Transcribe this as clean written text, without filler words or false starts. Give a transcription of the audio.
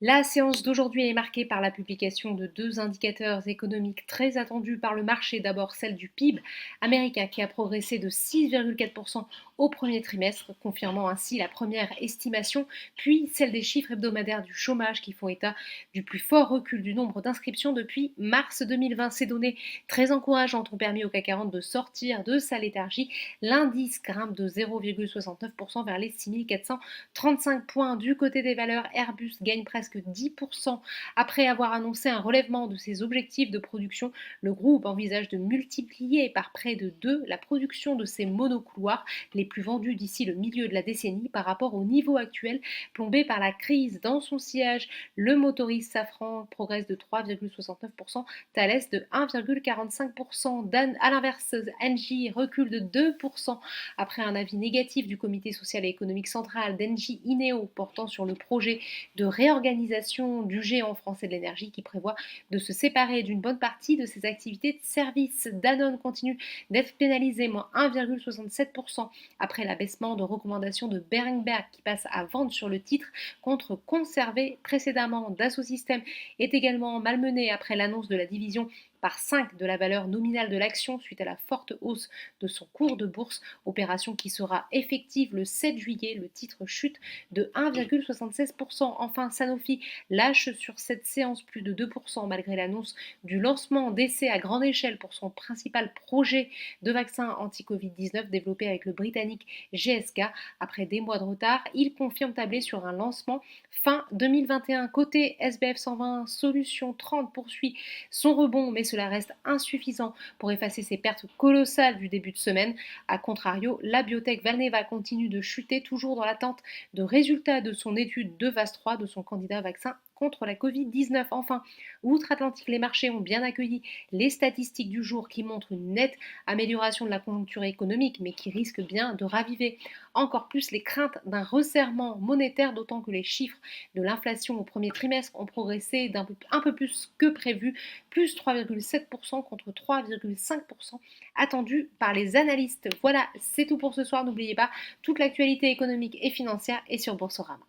La séance d'aujourd'hui est marquée par la publication de deux indicateurs économiques très attendus par le marché. D'abord celle du PIB américain qui a progressé de 6,4% au premier trimestre, confirmant ainsi la première estimation, puis celle des chiffres hebdomadaires du chômage qui font état du plus fort recul du nombre d'inscriptions depuis mars 2020. Ces données très encourageantes ont permis au CAC 40 de sortir de sa léthargie. L'indice grimpe de 0,69% vers les 6435 points. Du côté des valeurs, Airbus gagne presque 10%. Après avoir annoncé un relèvement de ses objectifs de production, le groupe envisage de multiplier par près de 2 la production de ses monocouloirs, les plus vendus d'ici le milieu de la décennie par rapport au niveau actuel plombé par la crise. Dans son sillage, le motoriste Safran progresse de 3,69%, Thales de 1,45%. À l'inverse, Engie recule de 2% après un avis négatif du comité social et économique central d'Engie Ineo portant sur le projet de réorganisation du géant français de l'énergie qui prévoit de se séparer d'une bonne partie de ses activités de service. Danone continue d'être pénalisé, moins 1,67% après l'abaissement de recommandation de Berenberg qui passe à vendre sur le titre contre conservé précédemment. Dassault Systèmes est également malmené après l'annonce de la division par 5 de la valeur nominale de l'action suite à la forte hausse de son cours de bourse, opération qui sera effective le 7 juillet. Le titre chute de 1,76%. Enfin, Sanofi lâche sur cette séance plus de 2% malgré l'annonce du lancement d'essais à grande échelle pour son principal projet de vaccin anti-Covid-19 développé avec le britannique GSK. Après des mois de retard, il confirme tabler sur un lancement fin 2021. Côté SBF 120, Solution 30 poursuit son rebond, mais cela reste insuffisant pour effacer ses pertes colossales du début de semaine. A contrario, la biotech Valneva continue de chuter, toujours dans l'attente de résultats de son étude de VAS 3 de son candidat vaccin contre la Covid-19. Enfin, outre-Atlantique, les marchés ont bien accueilli les statistiques du jour qui montrent une nette amélioration de la conjoncture économique, mais qui risquent bien de raviver encore plus les craintes d'un resserrement monétaire, d'autant que les chiffres de l'inflation au premier trimestre ont progressé un peu plus que prévu, plus 3,7% contre 3,5% attendu par les analystes. Voilà, c'est tout pour ce soir. N'oubliez pas, toute l'actualité économique et financière est sur Boursorama.